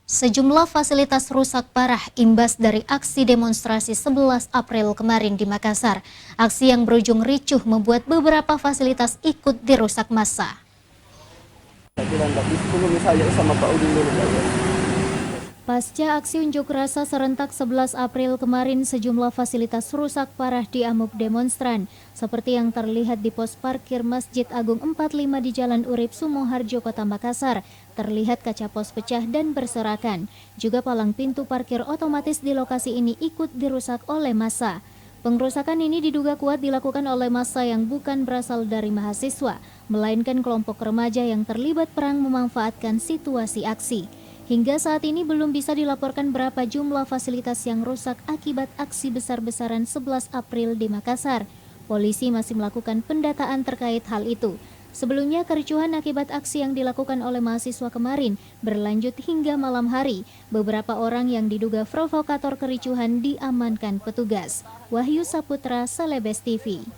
Sejumlah fasilitas rusak parah imbas dari aksi demonstrasi 11 April kemarin di Makassar. Aksi yang berujung ricuh membuat beberapa fasilitas ikut dirusak massa. Pasca aksi unjuk rasa serentak 11 April kemarin, sejumlah fasilitas rusak parah di amuk demonstran, seperti yang terlihat di pos parkir Masjid Agung 45 di Jalan Urip Sumoharjo, Kota Makassar. Terlihat kaca pos pecah dan berserakan. Juga palang pintu parkir otomatis di lokasi ini ikut dirusak oleh massa. Pengrusakan ini diduga kuat dilakukan oleh massa yang bukan berasal dari mahasiswa, melainkan kelompok remaja yang terlibat perang memanfaatkan situasi aksi. Hingga saat ini belum bisa dilaporkan berapa jumlah fasilitas yang rusak akibat aksi besar-besaran 11 April di Makassar. Polisi masih melakukan pendataan terkait hal itu. Sebelumnya, kericuhan akibat aksi yang dilakukan oleh mahasiswa kemarin berlanjut hingga malam hari. Beberapa orang yang diduga provokator kericuhan diamankan petugas. Wahyu Saputra, Celebes TV.